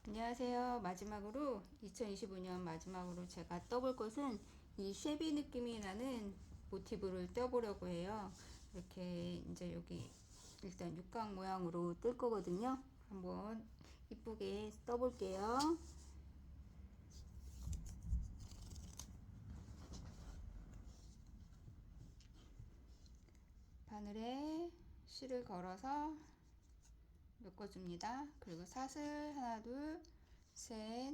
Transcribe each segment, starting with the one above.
안녕하세요. 마지막으로 2025년 마지막으로 제가 떠볼 것은 이 쉐비 느낌이 나는 모티브를 떠보려고 해요. 이렇게 이제 여기 일단 육각 모양으로 뜰 거거든요. 한번 이쁘게 떠볼게요. 바늘에 실을 걸어서 묶어줍니다. 그리고 사슬 하나, 둘, 셋,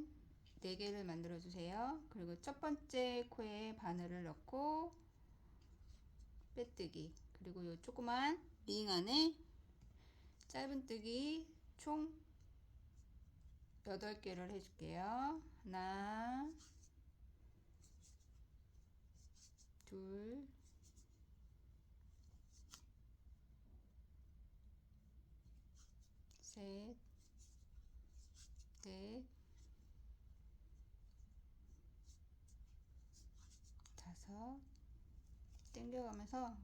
네 개를 만들어 주세요. 그리고 첫 번째 코에 바늘을 넣고 빼뜨기, 그리고 요 조그만 링 안에 짧은뜨기 총 8개를 해줄게요. 하나, 둘, 셋, 넷, 다섯, 당겨가면서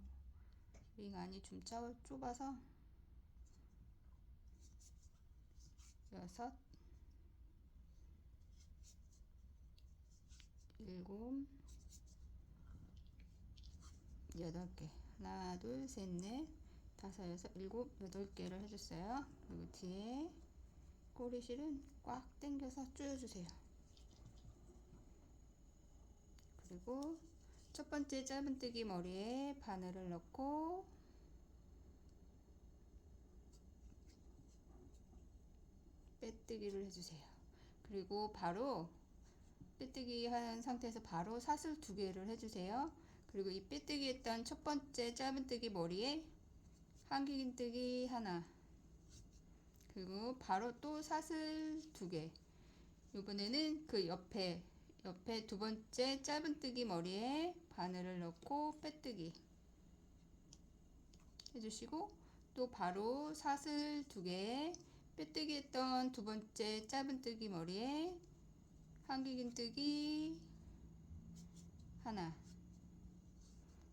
링 안이 좀 좁아서 여섯, 일곱, 8개. 하나, 둘, 셋, 넷, 다섯, 여섯, 일곱, 8개를 해줬어요. 그리고 뒤에 꼬리실은 꽉 당겨서 조여주세요. 그리고 첫 번째 짧은뜨기 머리에 바늘을 넣고 빼뜨기를 해주세요. 그리고 바로 빼뜨기 한 상태에서 바로 사슬 2개를 해주세요. 그리고 이 빼뜨기 했던 첫 번째 짧은뜨기 머리에 한길긴뜨기 하나, 그리고 바로 또 사슬 2개. 이번에는 그 옆에 두 번째 짧은뜨기 머리에 바늘을 넣고 빼뜨기 해주시고, 또 바로 사슬 2개, 빼뜨기 했던 두 번째 짧은뜨기 머리에 한길긴뜨기 하나,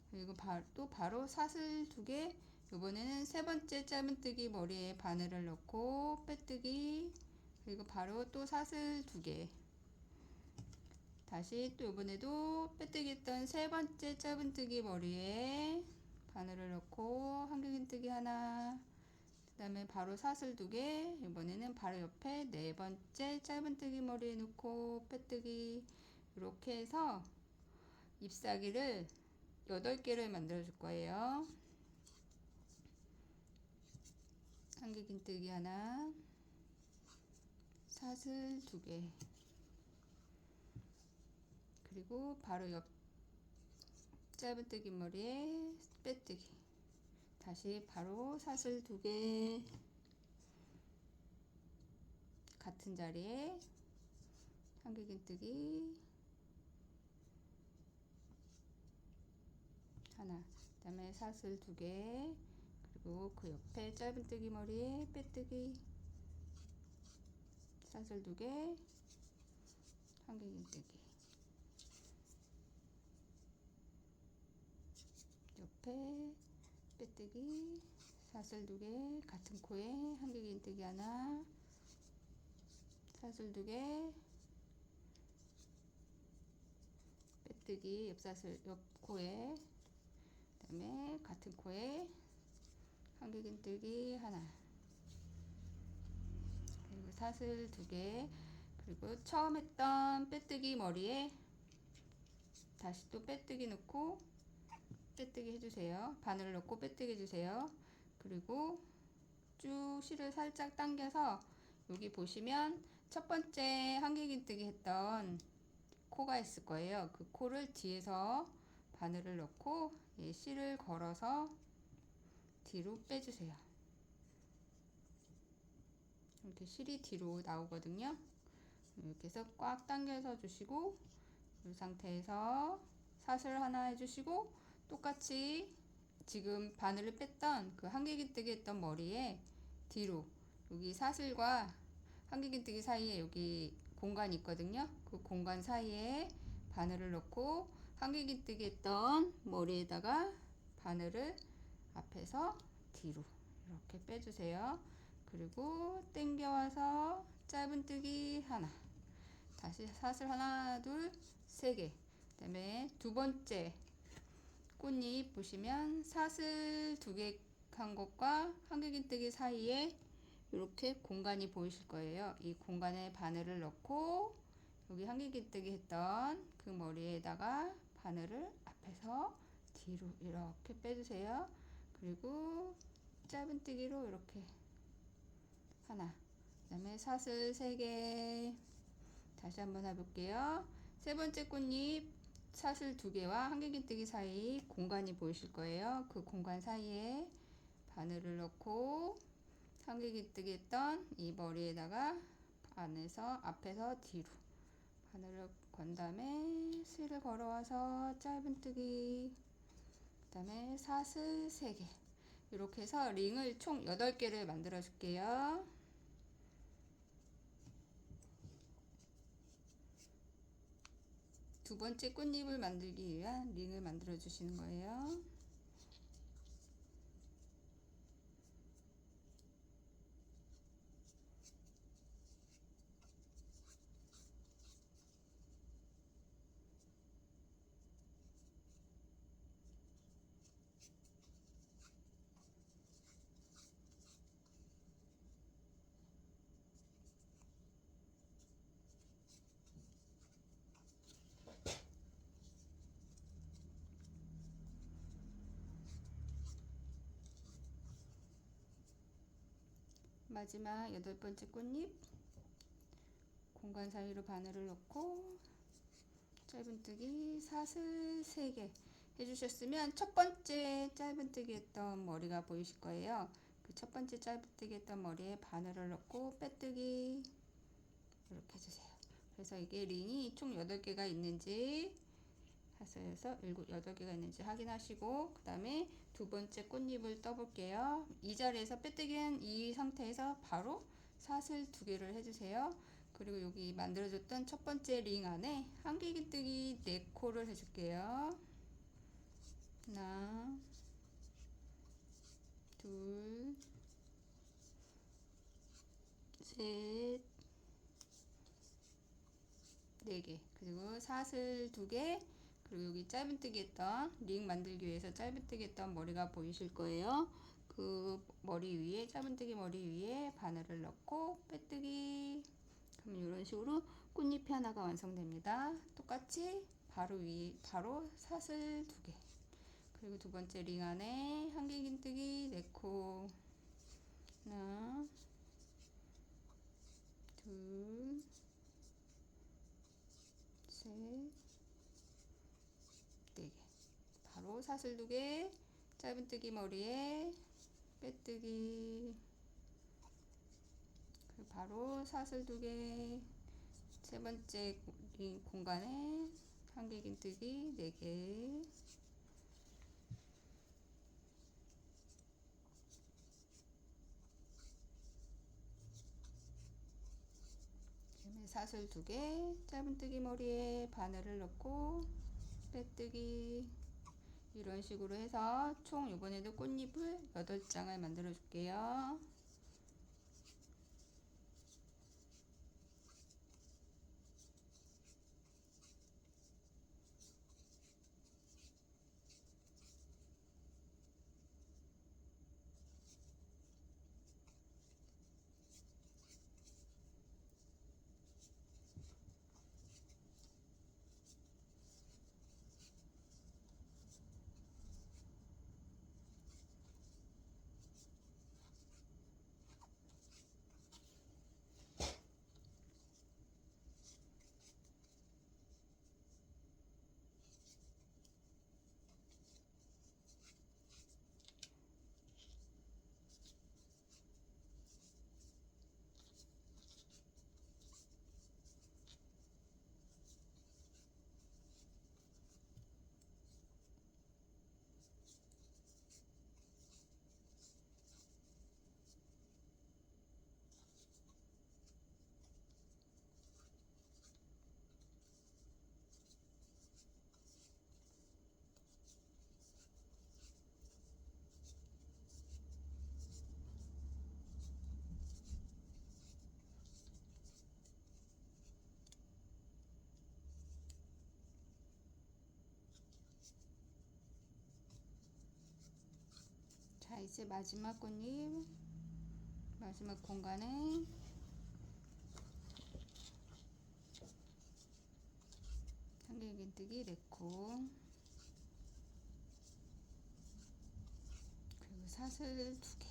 그리고 또 바로 사슬 2개. 이번에는 세 번째 짧은뜨기 머리에 바늘을 넣고 빼뜨기, 그리고 바로 또 사슬 2개. 다시 또 이번에도 빼뜨기 했던 세 번째 짧은뜨기 머리에 바늘을 넣고 한길긴뜨기 하나, 그 다음에 바로 사슬 2개. 이번에는 바로 옆에 네 번째 짧은뜨기 머리에 넣고 빼뜨기. 이렇게 해서 잎사귀를 8개를 만들어 줄 거예요. 한길긴뜨기 하나, 사슬 2개, 그리고 바로 옆 짧은뜨기 머리에 빼뜨기, 다시 바로 사슬 2개, 같은 자리에 한길긴뜨기 하나, 그 다음에 사슬 2개, 그리고 그 옆에 짧은뜨기 머리에 빼뜨기, 사슬 2개, 한길긴뜨기, 옆에 빼뜨기, 사슬 2개, 같은 코에 한길긴뜨기 하나, 사슬 2개, 빼뜨기, 옆 코에, 그 다음에 같은 코에 한길긴뜨기 하나, 그리고 사슬 2개, 그리고 처음 했던 빼뜨기 머리에 다시 또 빼뜨기 넣고 빼뜨기 해주세요. 바늘을 넣고 빼뜨기 해주세요. 그리고 쭉 실을 살짝 당겨서 여기 보시면 첫 번째 한길긴뜨기 했던 코가 있을 거예요. 그 코를 뒤에서 바늘을 넣고 실을 걸어서 뒤로 빼주세요. 이렇게 실이 뒤로 나오거든요. 이렇게 해서 꽉 당겨서 주시고, 이 상태에서 사슬 하나 해주시고, 똑같이 지금 바늘을 뺐던 그 한길긴뜨기 했던 머리에 뒤로, 여기 사슬과 한길긴뜨기 사이에 여기 공간이 있거든요. 그 공간 사이에 바늘을 넣고 한길긴뜨기 했던 머리에다가 바늘을 앞에서 뒤로 이렇게 빼주세요. 그리고 당겨와서 짧은뜨기 하나, 다시 사슬 하나, 둘, 세 개. 그 다음에 두 번째 꽃잎 보시면 사슬 두 개 한 것과 한길긴뜨기 사이에 이렇게 공간이 보이실 거예요. 이 공간에 바늘을 넣고 여기 한길긴뜨기 했던 그 머리에다가 바늘을 앞에서 뒤로 이렇게 빼주세요. 그리고 짧은뜨기로 이렇게 하나, 그 다음에 사슬 3개. 다시 한번 해볼게요. 세 번째 꽃잎 사슬 2개와 한길긴뜨기 사이 공간이 보이실 거예요. 그 공간 사이에 바늘을 넣고 한길긴뜨기 했던 이 머리에다가 안에서 앞에서 뒤로 바늘을 건 다음에 실을 걸어와서 짧은뜨기, 그 다음에 사슬 3개. 이렇게 해서 링을 총 8개를 만들어 줄게요. 두 번째 꽃잎을 만들기 위한 링을 만들어 주시는 거예요. 마지막 8번째 꽃잎 공간 사이로 바늘을 넣고 짧은뜨기 사슬 3개 해주셨으면 첫 번째 짧은뜨기 했던 머리가 보이실 거예요. 그 첫 번째 짧은뜨기 했던 머리에 바늘을 넣고 빼뜨기 이렇게 해주세요. 그래서 이게 링이 총 8개가 있는지 사슬에서 8개가 있는지 확인하시고, 그 다음에 두 번째 꽃잎을 떠볼게요. 이 자리에서 빼뜨기한 이 상태에서 바로 사슬 2개를 해주세요. 그리고 여기 만들어줬던 첫 번째 링 안에 한길긴뜨기 4코를 해줄게요. 하나, 둘, 셋, 4개. 그리고 사슬 2개. 그리고 여기 짧은뜨기 했던 링 만들기 위해서 짧은뜨기 했던 머리가 보이실 거예요. 그 머리 위에 짧은뜨기 머리 위에 바늘을 넣고 빼뜨기. 그럼 이런 식으로 꽃잎이 하나가 완성됩니다. 똑같이 바로 바로 사슬 2개. 그리고 두 번째 링 안에 한길긴뜨기 4코. 하나, 둘, 셋, 4개. 바로 사슬 2개, 짧은뜨기 머리에 빼뜨기. 바로 사슬 2개, 세 번째 공간에 한길긴뜨기 4개. 사슬 2개, 짧은뜨기 머리에 바늘을 넣고 빼뜨기. 이런 식으로 해서 총 이번에도 꽃잎을 8장을 만들어 줄게요. 이제 마지막 꽃잎, 마지막 공간에 한길긴뜨기 넣고, 그리고 사슬 2개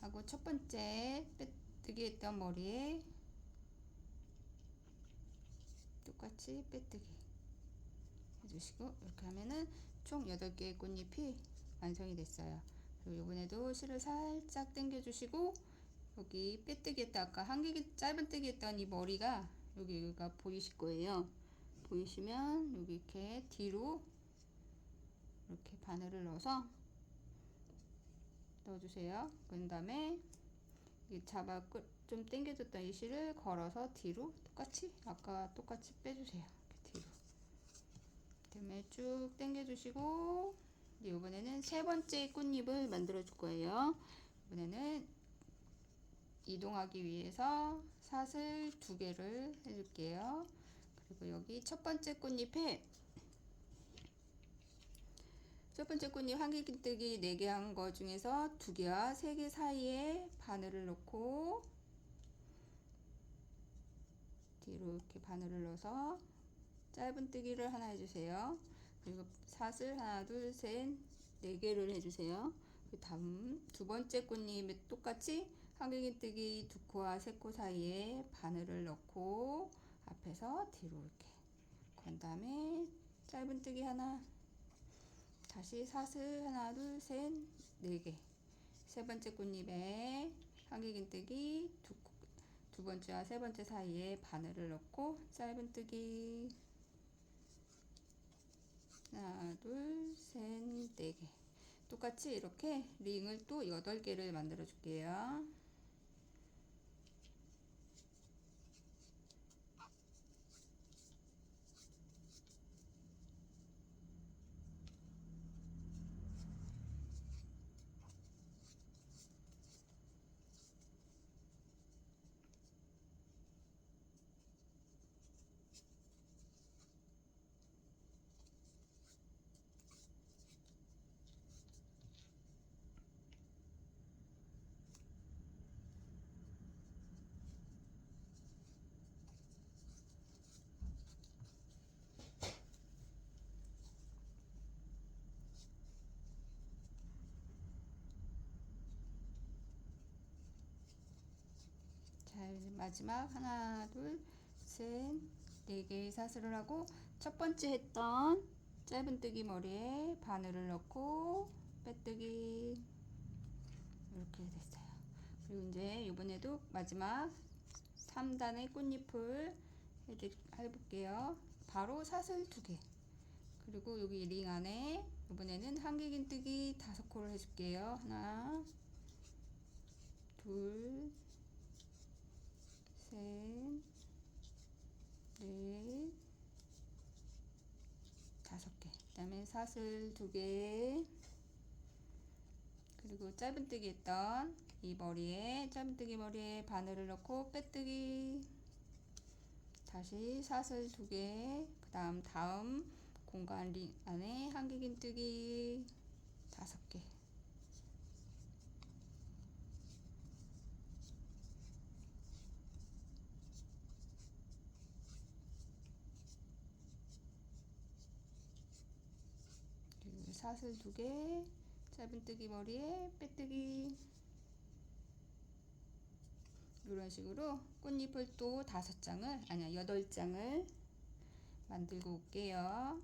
하고 첫 번째 빼뜨기 했던 머리에 똑같이 빼뜨기 해주시고, 이렇게 하면은 총 8개의 꽃잎이 완성이 됐어요. 그리고 이번에도 실을 살짝 당겨 주시고, 여기 빼뜨기 했다 아까 짧은뜨기 했던 이 머리가 여기가 보이실 거예요. 보이시면 여기 이렇게 뒤로 이렇게 바늘을 넣어주세요. 그 다음에 좀 당겨줬던 이 실을 걸어서 뒤로 아까 똑같이 빼주세요. 이렇게 뒤로. 그다음에 쭉 당겨주시고, 이번에는 세 번째 꽃잎을 만들어 줄 거예요. 이번에는 이동하기 위해서 사슬 2개를 해줄게요. 그리고 여기 첫 번째 꽃잎 한길긴뜨기 4개 한 거 중에서 2개와 3개 사이에 바늘을 넣고, 뒤로 이렇게 바늘을 넣어서 짧은뜨기를 하나 해주세요. 그리고 사슬 하나, 둘, 셋, 4개를 해주세요. 그 다음 두 번째 꽃잎에 똑같이 한길긴뜨기 2코와 3코 사이에 바늘을 넣고 앞에서 뒤로 이렇게 건 다음에 짧은뜨기 하나, 다시 사슬 하나, 둘, 셋, 4개. 세 번째 꽃잎에 한길긴뜨기 두 번째와 세 번째 사이에 바늘을 넣고 짧은뜨기 하나, 둘, 셋, 4개. 똑같이 이렇게 링을 또 8개를 만들어 줄게요. 자, 마지막 하나, 둘, 셋, 4개의 사슬을 하고 첫 번째 했던 짧은뜨기 머리에 바늘을 넣고 빼뜨기 이렇게 됐어요. 그리고 이제 이번에도 마지막 3단의 꽃잎을 해볼게요. 바로 사슬 2개. 그리고 여기 링 안에 이번에는 한길긴뜨기 5코를 해줄게요. 하나, 둘, 셋, 넷, 5개. 그 다음에 사슬 2개. 그리고 짧은뜨기 했던 이 짧은뜨기 머리에 바늘을 넣고 빼뜨기, 다시 사슬 2개. 그 다음 공간 링 안에 한길긴뜨기 5개. 그리고 사슬 2개, 짧은뜨기 머리에 빼뜨기. 이런 식으로 꽃잎을 또 8장을 만들고 올게요.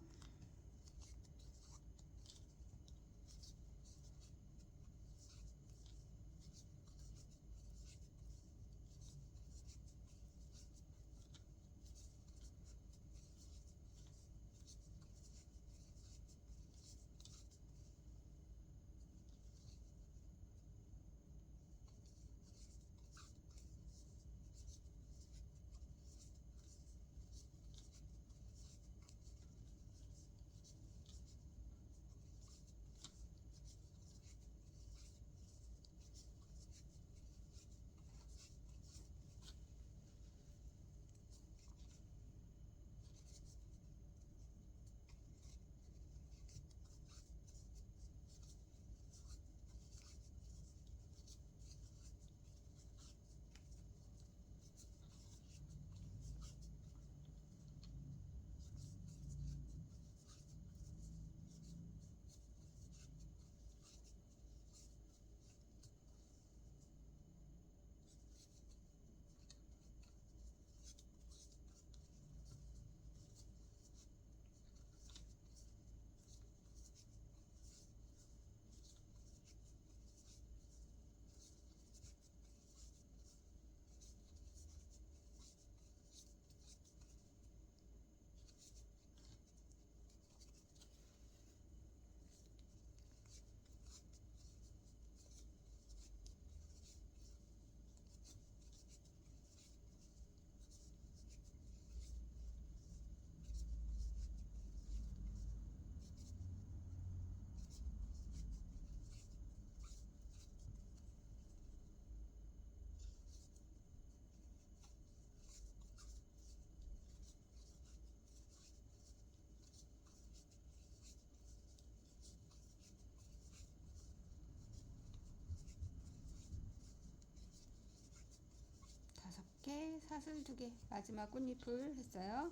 사슬 2개, 마지막 꽃잎을 했어요.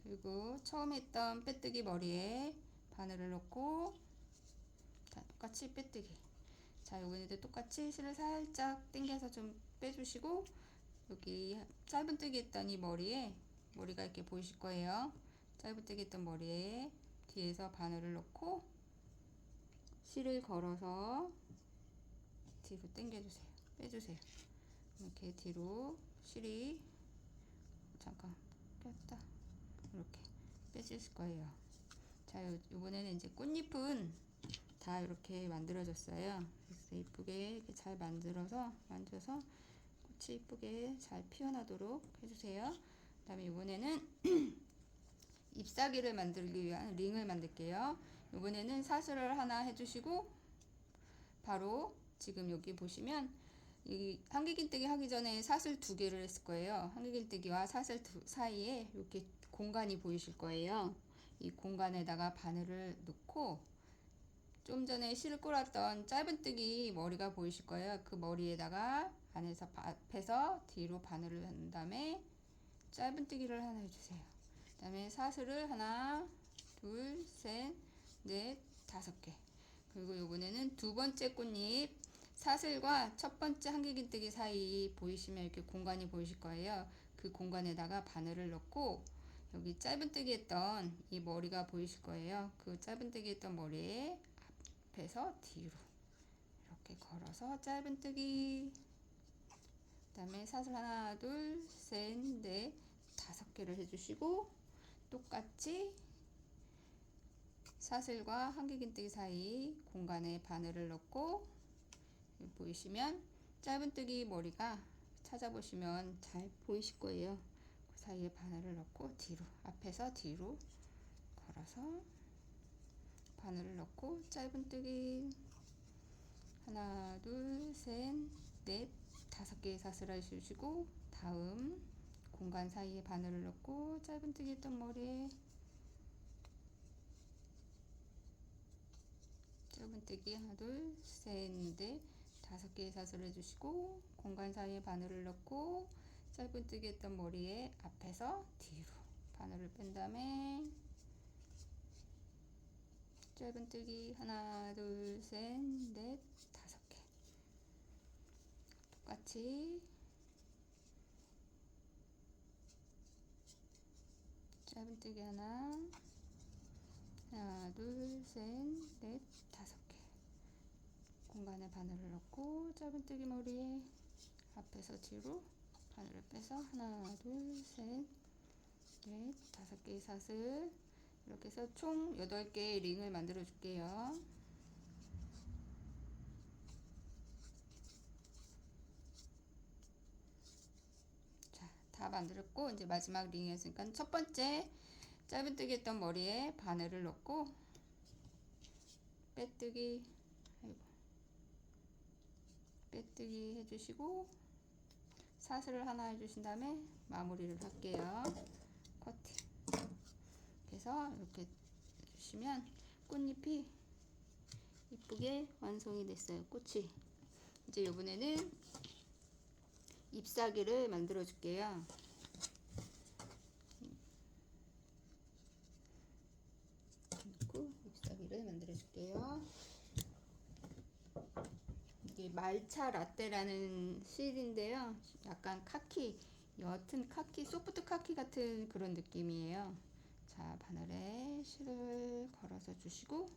그리고 처음 했던 빼뜨기 머리에 바늘을 넣고, 자, 똑같이 빼뜨기. 자, 이번에도 똑같이 실을 살짝 당겨서 좀 빼주시고, 여기 짧은뜨기 했던 이 머리가 이렇게 보이실 거예요. 짧은뜨기 했던 머리에 뒤에서 바늘을 넣고 실을 걸어서 뒤로 당겨주세요. 빼주세요. 이렇게 뒤로 실이 잠깐 꼈다. 이렇게 빼주실 거예요. 자, 이번에는 이제 꽃잎은 다 이렇게 만들어졌어요. 그래서 이쁘게 이렇게 잘 만져서 꽃이 이쁘게 잘 피어나도록 해주세요. 그 다음에 이번에는 잎사귀를 만들기 위한 링을 만들게요. 이번에는 사슬을 하나 해주시고, 바로 지금 여기 보시면 이 한길긴뜨기 하기 전에 사슬 2개를 했을 거예요. 한길긴뜨기와 사슬 사이에 이렇게 공간이 보이실 거예요. 이 공간에다가 바늘을 넣고, 좀 전에 실을 꼬랐던 짧은뜨기 머리가 보이실 거예요. 그 머리에다가 앞에서 뒤로 바늘을 한 다음에 짧은뜨기를 하나 해주세요. 그 다음에 사슬을 하나, 둘, 셋, 넷, 5개. 그리고 이번에는 두 번째 꽃잎, 사슬과 첫 번째 한길긴뜨기 사이 보이시면 이렇게 공간이 보이실 거예요. 그 공간에다가 바늘을 넣고, 여기 짧은뜨기 했던 이 머리가 보이실 거예요. 그 짧은뜨기 했던 머리에 앞에서 뒤로 이렇게 걸어서 짧은뜨기, 그 다음에 사슬 하나, 둘, 셋, 넷, 5개를 해주시고, 똑같이 사슬과 한길긴뜨기 사이 공간에 바늘을 넣고, 여기 보이시면 짧은뜨기 머리가 찾아보시면 잘 보이실 거예요. 그 사이에 바늘을 넣고 뒤로, 앞에서 뒤로 걸어서 바늘을 넣고 짧은뜨기 하나, 둘, 셋, 넷, 5개의 사슬을 해주시고, 다음 공간 사이에 바늘을 넣고 짧은뜨기 했던 머리에 짧은뜨기 하나, 둘, 셋, 넷, 5개의 사슬을 해주시고, 공간 사이에 바늘을 넣고 짧은뜨기 했던 머리에 앞에서 뒤로 바늘을 뺀 다음에 짧은뜨기 하나, 둘, 셋, 넷, 5개. 똑같이 짧은뜨기 하나, 둘, 셋, 넷, 5개. 공간에 바늘을 넣고 짧은뜨기 머리에 앞에서 뒤로 바늘을 빼서 하나, 둘, 셋, 넷, 5개의 사슬. 이렇게 해서 총 8개의 링을 만들어 줄게요. 자, 다 만들었고, 이제 마지막 링이었으니까 첫 번째 짧은뜨기 했던 머리에 바늘을 넣고 빼뜨기, 빼뜨기 해주시고, 사슬을 하나 해주신 다음에 마무리를 할게요. 커팅. 그래서 이렇게 해주시면 꽃잎이 이쁘게 완성이 됐어요. 꽃이. 이제 이번에는 잎사귀를 만들어 줄게요. 잎사귀를 만들어 줄게요. 이게 말차 라떼라는 실인데요. 약간 카키, 옅은 카키, 소프트 카키 같은 그런 느낌이에요. 자, 바늘에 실을 걸어서 주시고,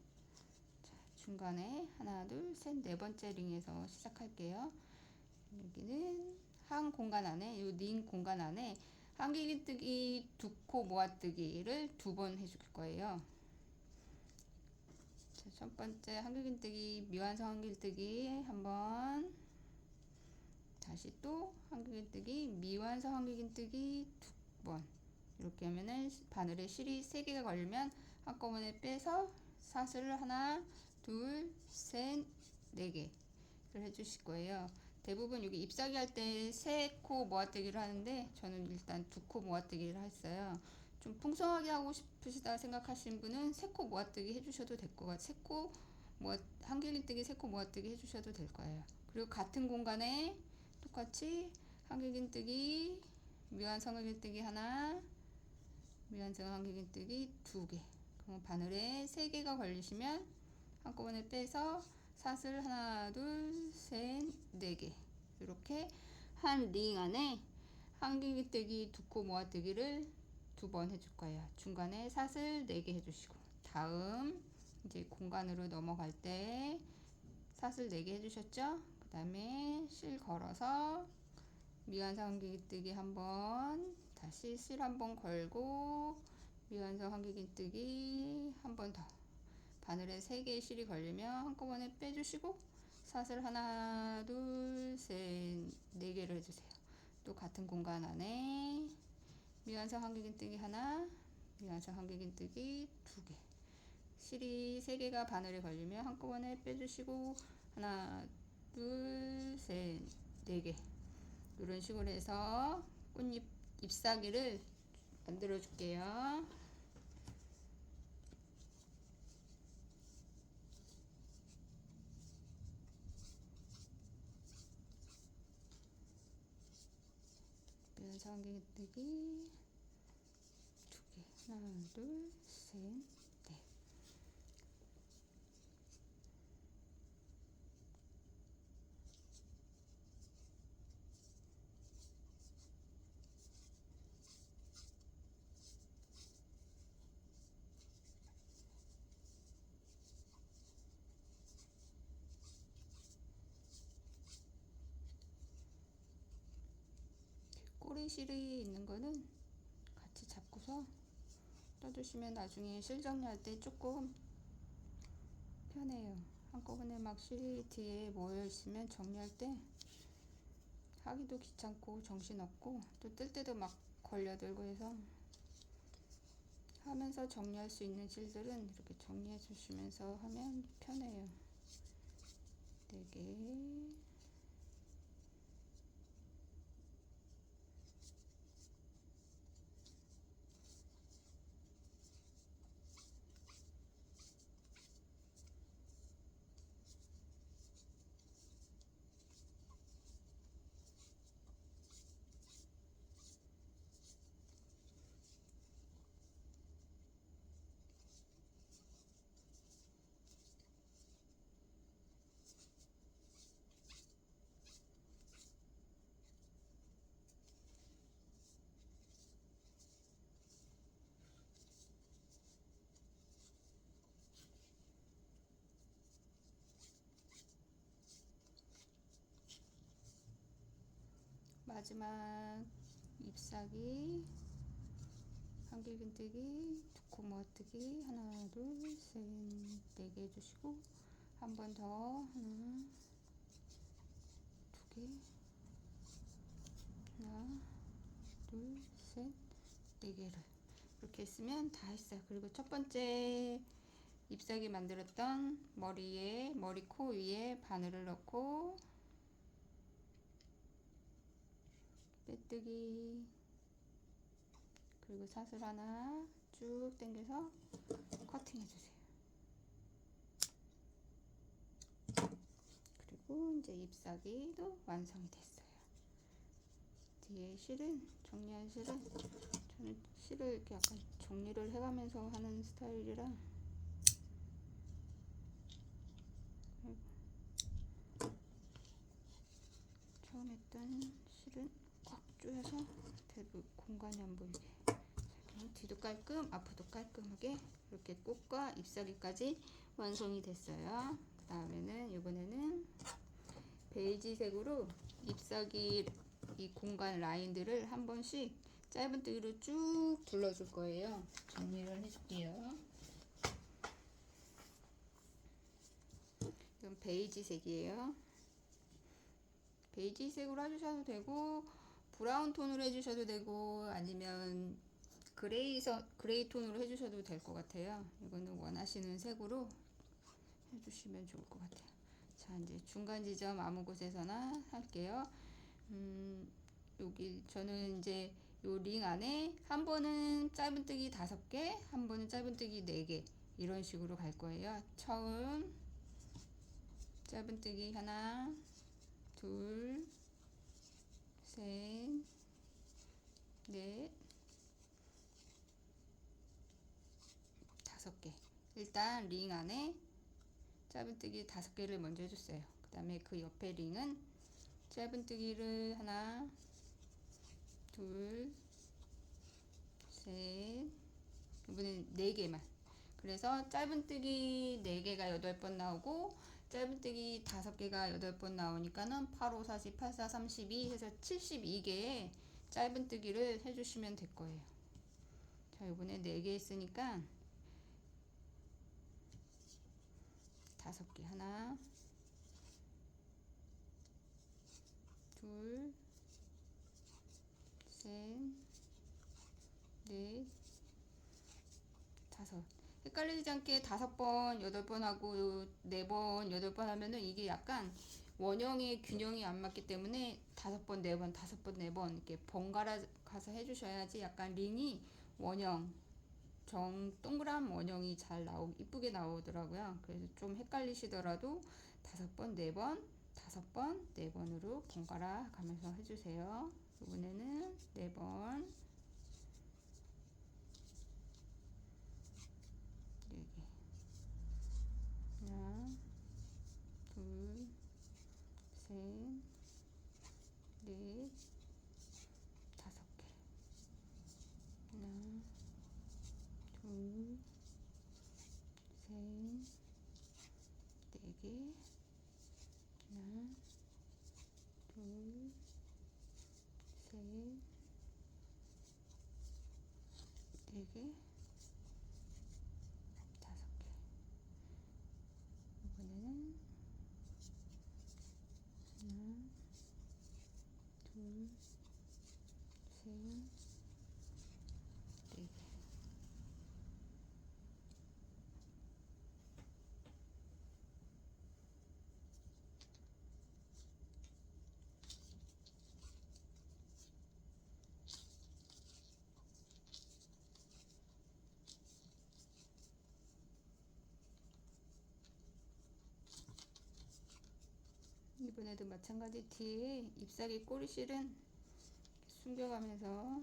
자, 중간에 하나, 둘, 셋, 네 번째 링에서 시작할게요. 여기는 한 공간 안에, 이 링 공간 안에 한길긴뜨기 2코 모아뜨기를 2번 해줄 거예요. 자, 첫 번째 한길긴뜨기, 미완성 한길뜨기 한번, 다시 또 한길긴뜨기, 미완성 한길긴뜨기 2번. 이렇게 하면은 바늘에 실이 3개가 걸리면 한꺼번에 빼서 사슬을 하나, 둘, 셋, 4개를 해주실 거예요. 대부분 여기 잎사귀 할 때 3코 모아뜨기를 하는데, 저는 일단 2코 모아뜨기를 했어요. 좀 풍성하게 하고 싶으시다 생각하시는 분은 3코 모아뜨기 해주셔도 될 것 같아요. 한길긴뜨기 3코 모아뜨기 해주셔도 될 거예요. 그리고 같은 공간에 똑같이 한길긴뜨기, 미완성 한길뜨기 하나, 미완성 한길뜨기 두 개. 그럼 바늘에 3개가 걸리시면 한꺼번에 빼서 사슬 하나, 둘, 셋, 4개. 이렇게 한 링 안에 한길뜨기 두 코 모아뜨기를 2번 해줄 거예요. 중간에 사슬 4개 해주시고, 다음 이제 공간으로 넘어갈 때 사슬 4개 해주셨죠? 그 다음에 실 걸어서 미완성 한길뜨기 한번, 다시 실 한번 걸고 미완성 한길뜨기 한 번 더. 바늘에 3개의 실이 걸리면 한꺼번에 빼주시고 사슬 하나, 둘, 셋, 4개를 해주세요. 또 같은 공간 안에 미완성 한길뜨기 하나, 미완성 한길뜨기 2개. 실이 3개가 바늘에 걸리면 한꺼번에 빼주시고 하나, 둘, 셋, 4개. 이런 식으로 해서 꽃잎 잎사귀를 만들어 줄게요. 미완성 한길뜨기 2개. 하나, 둘, 셋, 넷. 꼬리실이 있는 거는 같이 잡고서 떠주시면 나중에 실 정리할 때 조금 편해요. 한꺼번에 막 실이 뒤에 모여 있으면 정리할 때 하기도 귀찮고 정신없고 또 뜰 때도 막 걸려들고 해서, 하면서 정리할 수 있는 실들은 이렇게 정리해 주시면서 하면 편해요. 4개. 마지막 잎사귀 한길긴뜨기, 두 코 모아뜨기 하나, 둘, 셋, 4개 해주시고 한 번 더 하나, 2개, 하나, 둘, 셋, 4개를 이렇게 했으면 다 했어요. 그리고 첫 번째 잎사귀 만들었던 머리 코 위에 바늘을 넣고 빼뜨기, 그리고 사슬 하나 쭉 당겨서 커팅 해주세요. 그리고 이제 잎사귀도 완성이 됐어요. 뒤에 실은, 정리한 실은, 저는 실을 이렇게 약간 정리를 해가면서 하는 스타일이라 처음 했던 실은 꽉 조여서 대부분 공간이 안 보이게, 뒤도 깔끔 앞으로도 깔끔하게 이렇게 꽃과 잎사귀까지 완성이 됐어요. 그 다음에는 이번에는 베이지색으로 잎사귀 이 공간 라인들을 한 번씩 짧은뜨기로 쭉 둘러줄 거예요. 정리를 해줄게요. 이건 베이지색이에요. 베이지색으로 해주셔도 되고 브라운 톤으로 해주셔도 되고 아니면 그레이 톤으로 해주셔도 될 것 같아요. 이거는 원하시는 색으로 해주시면 좋을 것 같아요. 자, 이제 중간 지점 아무 곳에서나 할게요. 여기 저는 이제 요 링 안에 한 번은 짧은뜨기 5개, 한 번은 짧은뜨기 4개 이런 식으로 갈 거예요. 처음 짧은뜨기 하나, 둘, 셋, 넷, 5개. 일단 링 안에 짧은뜨기 5개를 먼저 해줬어요. 그 다음에 그 옆에 링은 짧은뜨기를 하나, 둘, 셋, 이번엔 4개만. 그래서 짧은뜨기 4개가 8번 나오고 짧은뜨기 5개가 8번 나오니까는 8, 5, 40, 8, 4, 32 해서 72개의 짧은뜨기를 해주시면 될 거예요. 자, 이번에 4개 했으니까 5개. 하나, 둘, 셋, 넷, 5. 헷갈리지 않게 5번, 8번 하고 4번, 8번 하면은 이게 약간 원형의 균형이 안 맞기 때문에 5번, 4번, 5번, 4번 이렇게 번갈아 가서 해주셔야지 약간 링이 원형, 동그란 원형이 잘 이쁘게 나오더라고요. 그래서 좀 헷갈리시더라도 5번, 4번, 5번, 4번으로 번갈아 가면서 해주세요. 이번에는 4번, 4개. 하나, 둘, 셋, 넷, 5개. 하나, 둘, 셋, 4개. 하나, 둘, 셋, 4개, 5개. 이번에는 하나, 둘, 셋, 4개. 이번에도 마찬가지 뒤에 잎사귀 꼬리실은 숨겨가면서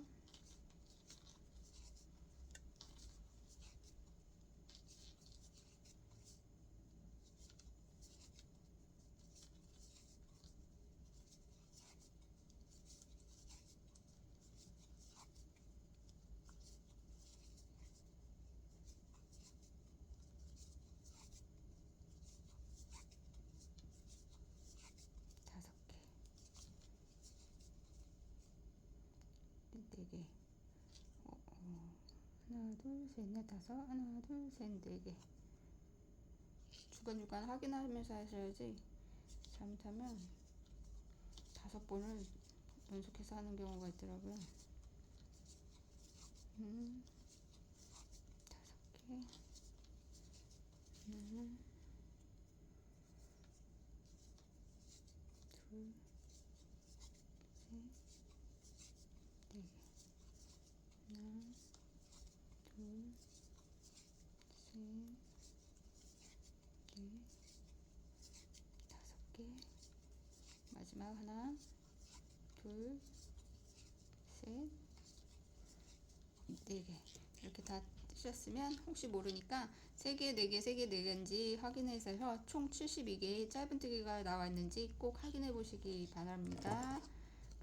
다섯 개, 4개. 하나, 둘, 셋, 넷, 5. 하나, 둘, 셋, 4개. 중간중간 확인하면서 하셔야지 잘못하면 5번을 연속해서 하는 경우가 있더라고요. 5개. 하나, 둘, 셋, 4개. 하나, 둘, 셋, 넷, 5개. 마지막 하나, 둘, 셋, 4개. 이렇게 다 뜨셨으면 혹시 모르니까 3개, 4개, 3개, 4개인지 확인해서 총 72개의 짧은뜨기가 나와 있는지 꼭 확인해 보시기 바랍니다.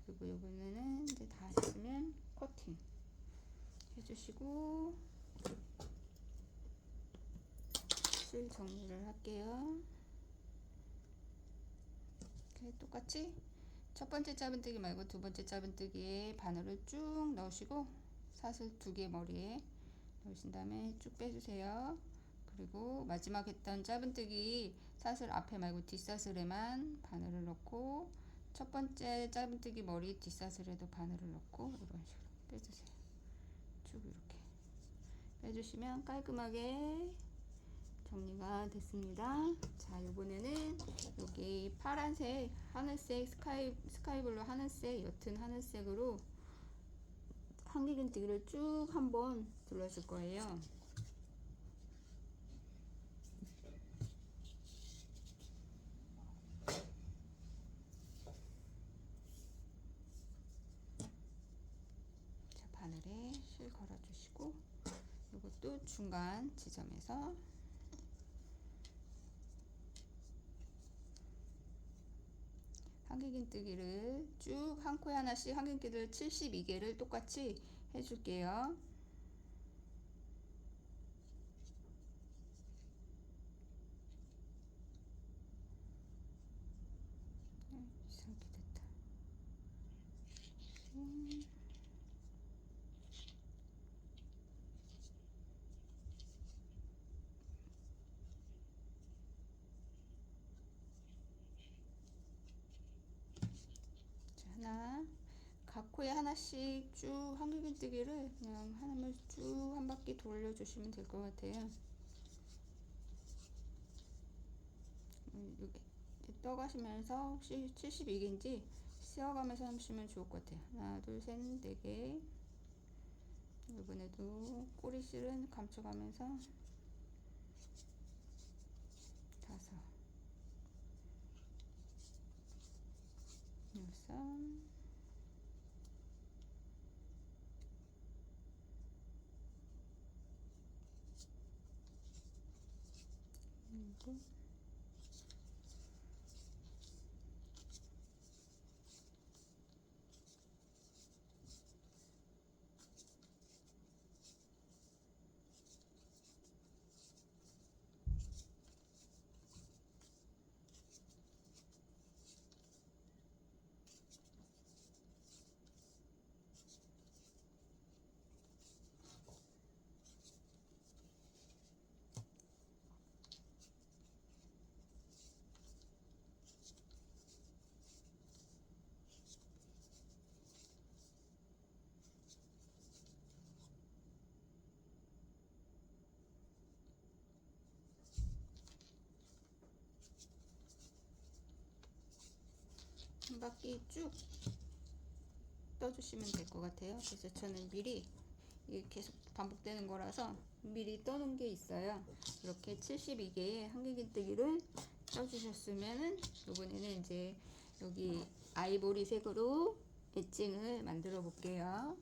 그리고 이번에는 이제 다 하셨으면 커팅 해주시고 실 정리를 할게요. 이렇게 똑같이 첫 번째 짧은뜨기 말고 두 번째 짧은뜨기에 바늘을 쭉 넣으시고 사슬 2개 머리에 넣으신 다음에 쭉 빼주세요. 그리고 마지막 했던 짧은뜨기 사슬 앞에 말고 뒷사슬에만 바늘을 넣고 첫 번째 짧은뜨기 머리 뒷사슬에도 바늘을 넣고 이런 식으로 빼주세요. 쭉 이렇게 빼주시면 깔끔하게 정리가 됐습니다. 자, 이번에는 여기 파란색, 하늘색, 스카이블루 하늘색, 옅은 하늘색으로 한길긴뜨기를 쭉 한번 둘러줄 거예요. 실 걸어주시고 이것도 중간 지점에서 한길긴뜨기를 쭉 한 코에 하나씩 한길긴뜨기를 72개를 똑같이 해줄게요. 이상하게 됐다. 자, 하나 각 코에 하나씩 쭉 한길긴뜨기를 그냥 하나만 쭉 한 바퀴 돌려주시면 될 것 같아요. 이렇게 떠가시면서 혹시 72개인지 세어가면서 하시면 좋을 것 같아요. 하나, 둘, 셋, 4개. 이번에도 꼬리실은 감춰가면서 5, 6, 7, 한 바퀴 쭉 떠주시면 될 것 같아요. 그래서 저는 미리 이게 계속 반복되는 거라서 미리 떠놓은 게 있어요. 이렇게 72개의 한길긴뜨기를 떠주셨으면은 이번에는 이제 여기 아이보리색으로 엣징을 만들어 볼게요.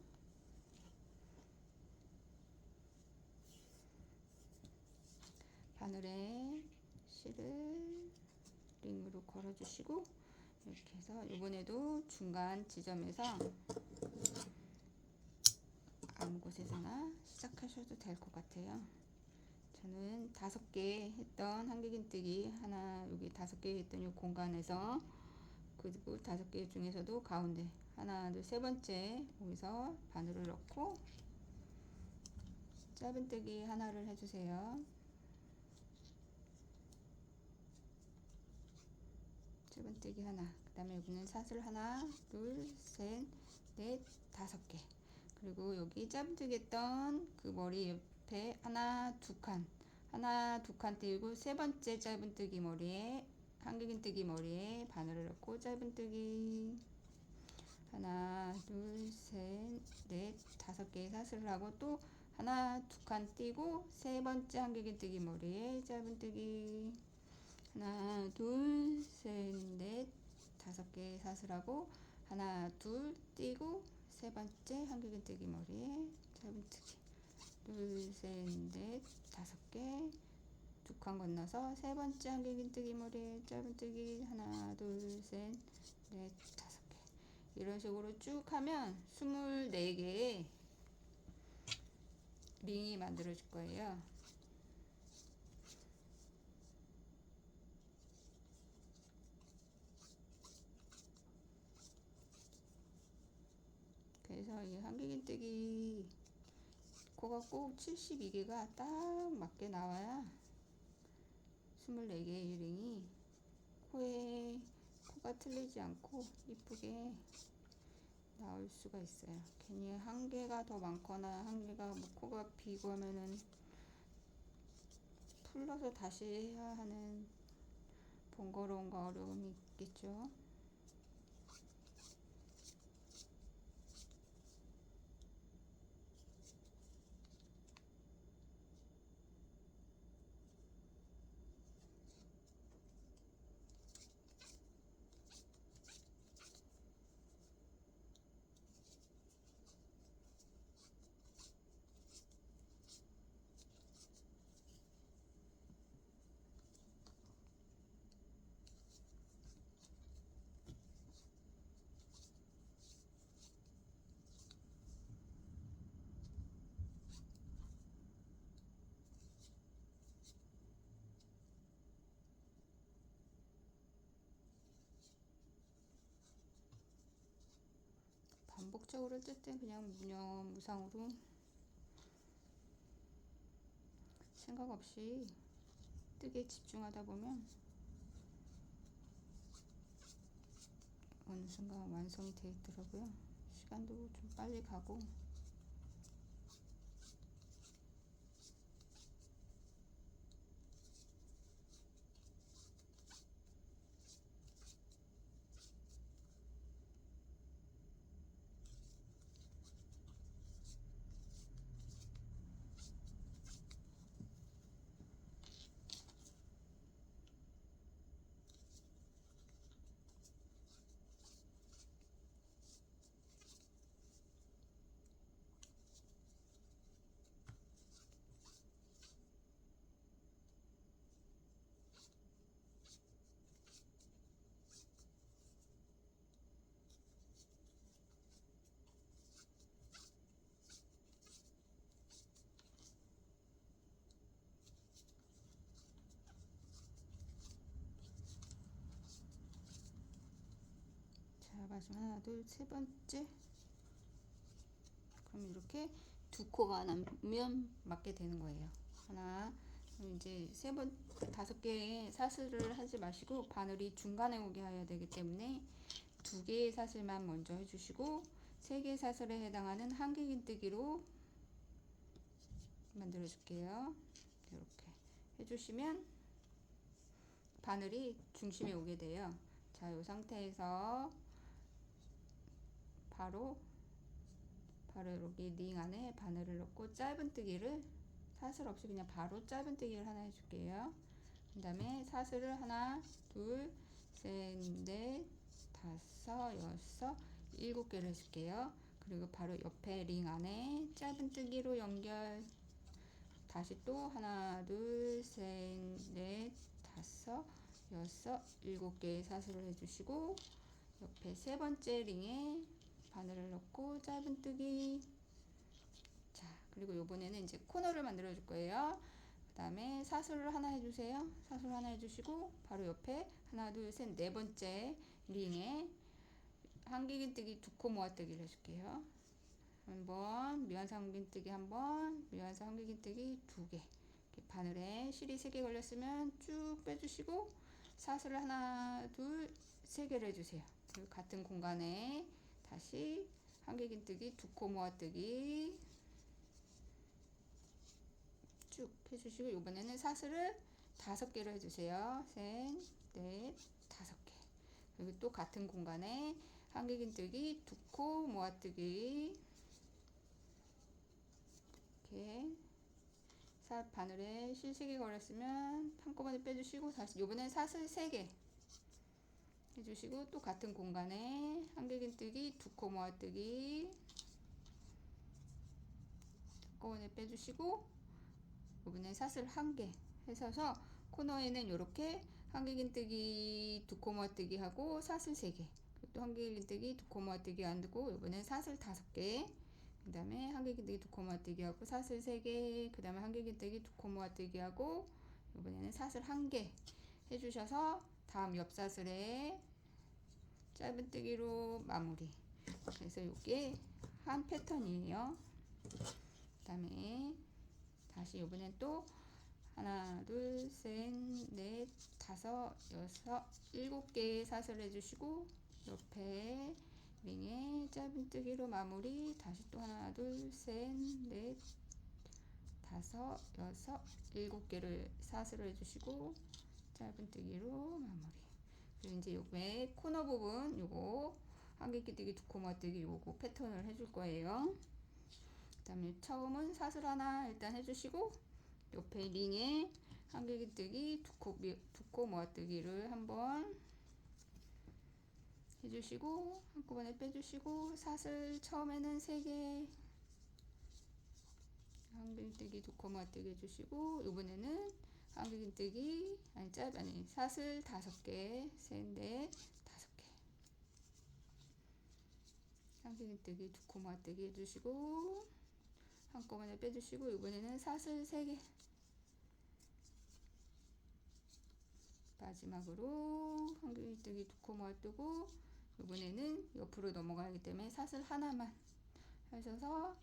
바늘에 실을 링으로 걸어주시고 이렇게 해서 이번에도 중간 지점에서 아무 곳에서나 시작하셔도 될 것 같아요. 저는 5개 했던 한길긴뜨기 하나 여기 5개 했던 이 공간에서 그리고 5개 중에서도 가운데 하나, 둘, 세 번째 여기서 바늘을 넣고 짧은뜨기 하나를 해주세요. 짧은뜨기 하나, 그 다음에 여기는 사슬 하나, 둘, 셋, 넷, 5개. 그리고 여기 짧은뜨기 했던 그 머리 옆에 하나, 2칸, 하나, 2칸 띄우고 세 번째 짧은뜨기 머리에 한길긴뜨기 머리에 바늘을 넣고 짧은뜨기 하나, 둘, 셋, 넷, 5개의 사슬을 하고 또 하나, 2칸 띄고 세 번째 한길긴뜨기 머리에 짧은뜨기 하나, 둘, 셋, 넷, 5개의 사슬하고 하나, 둘 띄고 세 번째 한길긴뜨기 머리에 짧은뜨기 둘, 셋, 넷, 5개 2칸 건너서 세 번째 한길긴뜨기 머리에 짧은뜨기 하나, 둘, 셋, 넷, 5개 이런 식으로 쭉 하면 24개의 링이 만들어질 거예요. 그래서 이 한길긴뜨기 코가 꼭 72개가 딱 맞게 나와야 24개의 링이 코가 틀리지 않고 이쁘게 나올 수가 있어요. 괜히 한 개가 더 많거나 한 개가 뭐 코가 비고 하면은 풀러서 다시 해야 하는 번거로움과 어려움이 있겠죠. 목적으로 뜰 때 그냥 무념무상으로 생각 없이 뜨기에 집중하다 보면 어느 순간 완성이 되어 있더라고요. 시간도 좀 빨리 가고. 자, 마지막 하나, 둘, 세 번째. 그럼 이렇게 두 코가 나면 맞게 되는 거예요. 하나, 이제 다섯 개의 사슬을 하지 마시고 바늘이 중간에 오게 해야 되기 때문에 두 개의 사슬만 먼저 해주시고 세 개의 사슬에 해당하는 한길긴뜨기로 만들어 줄게요. 이렇게 해주시면 바늘이 중심에 오게 돼요. 자, 이 상태에서 바로 여기 링 안에 바늘을 넣고 짧은뜨기를 사슬 없이 그냥 바로 짧은뜨기를 하나 해줄게요. 그 다음에 사슬을 하나, 둘, 셋, 넷, 다섯, 여섯, 일곱 개를 해줄게요. 그리고 바로 옆에 링 안에 짧은뜨기로 연결. 다시 또 하나, 둘, 셋, 넷, 다섯, 여섯, 일곱 개의 사슬을 해주시고 옆에 세 번째 링에 바늘을 넣고 짧은뜨기. 자, 그리고 요번에는 이제 코너를 만들어 줄 거예요. 그 다음에 사슬을 하나 해주세요. 사슬 하나 해주시고 바로 옆에 하나, 둘, 셋, 네 번째 링에 한길긴뜨기 두 코 모아뜨기를 해줄게요. 한번 미완사 한길긴뜨기 한번, 미완사 한길긴뜨기 두 개. 바늘에 실이 3개 걸렸으면 쭉 빼주시고 사슬을 하나, 둘, 세 개를 해주세요. 그리고 같은 공간에 다시 한길긴뜨기 두 코 모아뜨기 쭉 해주시고 이번에는 사슬을 5개로 해주세요. 셋, 넷, 5개. 그리고 또 같은 공간에 한길긴뜨기 두 코 모아뜨기 이렇게 바늘에 실 3개 걸렸으면 한꺼번에 빼주시고 다시 이번엔 사슬 3개 해주시고 또 같은 공간에 한길긴뜨기 두 코 모아뜨기 한꺼번에 빼주시고 이번엔 사슬 1개 해서서 코너에는 이렇게 한길긴뜨기 두 코 모아뜨기 하고 사슬 3개 또 한길긴뜨기 두 코 모아뜨기 안 두고 이번엔 사슬 5개 그 다음에 한길긴뜨기 두 코 모아뜨기 하고 사슬 3개 그 다음에 한길긴뜨기 두 코 모아뜨기 하고 이번에는 사슬 1개 해주셔서 다음 옆 사슬에 짧은뜨기로 마무리. 그래서 이게 한 패턴이에요. 그 다음에 다시 이번엔 또 하나, 둘, 셋, 넷, 다섯, 여섯, 7개의 사슬 해주시고 옆에 링에 짧은뜨기로 마무리. 다시 또 하나, 둘, 셋, 넷, 다섯, 여섯, 7개를 사슬을 해주시고 짧은뜨기로 마무리. 그리고 이제 요게 코너 부분 요거 한길긴뜨기 두 코 모아뜨기 요거 패턴을 해줄 거예요. 그 다음에 처음은 사슬 하나 일단 해주시고 옆에 링에 한길긴뜨기 두 코 모아뜨기를 한번 해주시고 한꺼번에 빼주시고 사슬 처음에는 3개 한길긴뜨기 두 코 모아뜨기 해주시고 이번에는 한길긴뜨기 사슬 5개 셋, 넷, 5개 한길긴뜨기 두 코 모아뜨기 해주시고 한꺼번에 빼주시고 이번에는 사슬 3개 마지막으로 한길긴뜨기 두 코 모아뜨고 이번에는 옆으로 넘어가기 때문에 사슬 하나만 하셔서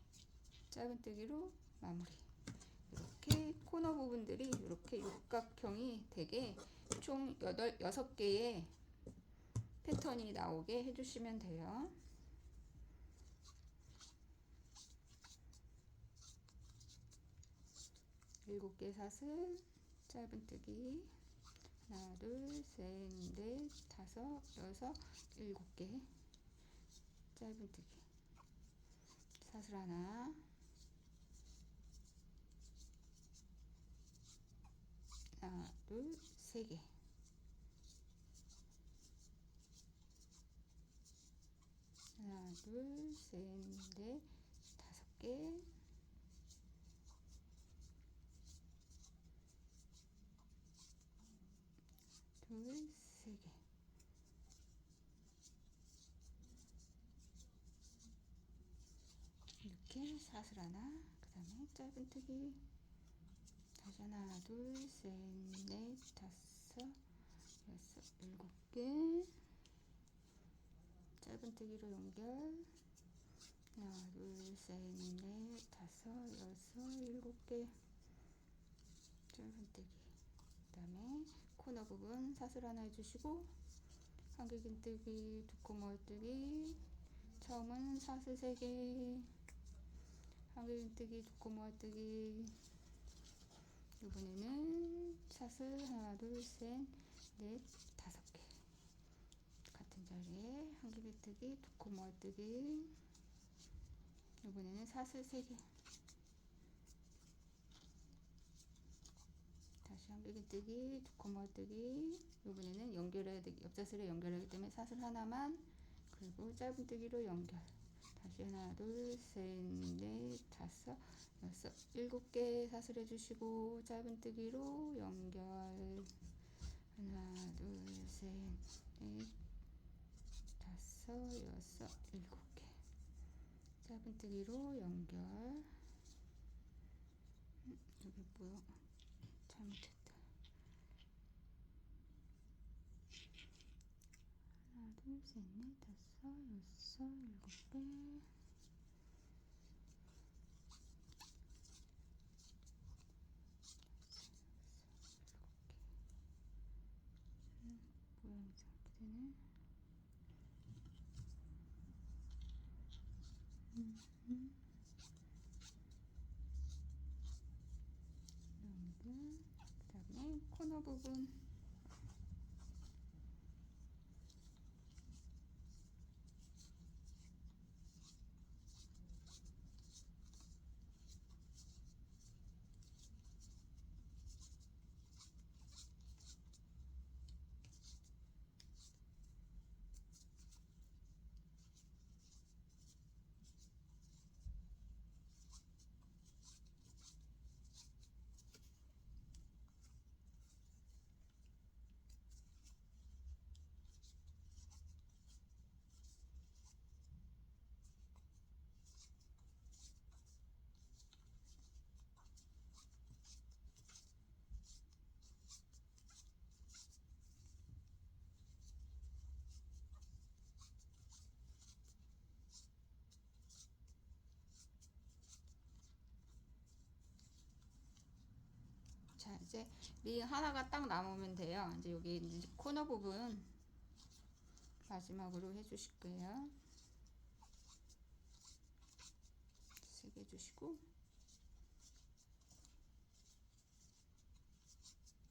짧은뜨기로 마무리. 이렇게 코너 부분들이 이렇게 육각형이 되게 총 6개의 패턴이 나오게 해주시면 돼요. 7개 사슬, 짧은뜨기, 하나, 둘, 셋, 넷, 다섯, 여섯, 7개 짧은뜨기, 사슬 하나, 하나, 둘, 3개, 하나, 둘, 셋, 넷, 5개, 둘, 3개. 이렇게 사슬 하나, 그 다음에 짧은뜨기, 다시 하나, 둘, 셋, 넷, 다섯, 여섯, 7개, 짧은뜨기로 연결, 하나, 둘, 셋, 넷, 다섯, 여섯, 7개, 짧은뜨기. 그 다음에 코너 부분 사슬 하나 해주시고, 한길긴뜨기, 두코모뜨기, 처음은 사슬 3개, 한길긴뜨기, 두코모뜨기, 이번에는 사슬 하나, 둘, 셋, 넷, 5개, 같은 자리에 한길긴뜨기, 두코모뜨기, 이번에는 사슬 3개, 다시 한길긴뜨기, 두코모뜨기, 이번에는 연결해야 되기, 옆사슬에 연결하기 때문에 사슬 하나만, 그리고 짧은뜨기로 연결, 다시 하나, 둘, 셋, 넷, 다섯, 여섯, 7개 사슬 해주시고, 짧은뜨기로 연결, 하나, 둘, 셋, 넷, 다섯, 여섯, 7개, 짧은뜨기로 연결. 여기 뭐야? 잘못했다. 하나, 둘, 셋, 넷, 다섯, 여섯, 7개, 모양이 이상하게 되네. 연결. 그 다음에 코너 부분 자, 이제 링 하나가 딱 남으면 돼요. 이제 여기 이제 코너 부분 마지막으로 해주실 거예요. 3개 해주시고,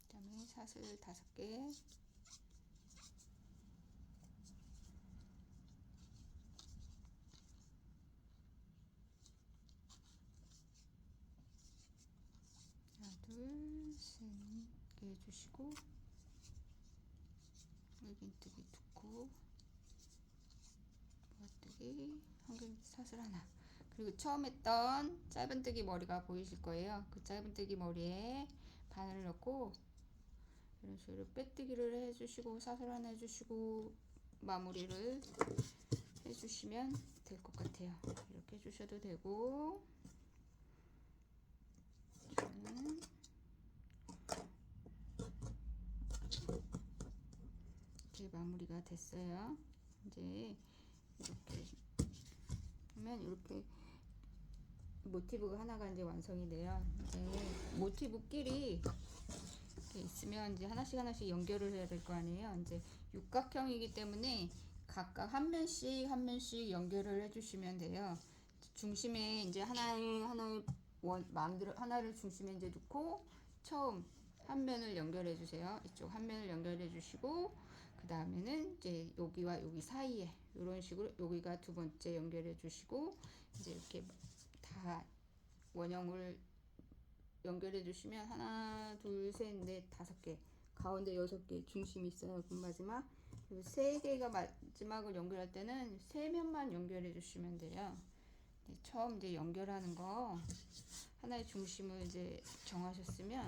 그 다음에 사슬 5개, 하나, 둘, 셋 개 해주시고, 한길긴뜨기 2코, 모아뜨기, 한길긴뜨기 사슬 하나. 그리고 처음 했던 짧은뜨기 머리가 보이실 거예요. 그 짧은뜨기 머리에 바늘을 넣고 이런 식으로 빼뜨기를 해주시고, 사슬 하나 해주시고, 마무리를 해주시면 될 것 같아요. 이렇게 해주셔도 되고, 저는 이렇게 마무리가 됐어요. 이제 이렇게 하면 이렇게 모티브가 하나가 이제 완성이 돼요. 이제 모티브끼리 이렇게 있으면 이제 하나씩 연결을 해야 될 거 아니에요. 이제 육각형이기 때문에 각각 한 면씩 연결을 해주시면 돼요. 중심에 이제 하나의 하나를 중심에 이제 놓고 처음 한 면을 연결해 주세요. 이쪽 한 면을 연결해 주시고 그 다음에는 이제 여기와 여기 사이에 이런 식으로 여기가 두 번째 연결해 주시고 이제 이렇게 다 원형을 연결해 주시면 하나, 둘, 셋, 넷, 다섯 개 가운데 6개 중심이 있어요. 그 마지막 그리고 3개가 마지막을 연결할 때는 3면만 연결해 주시면 돼요. 처음 이제 연결하는 거 하나의 중심을 이제 정하셨으면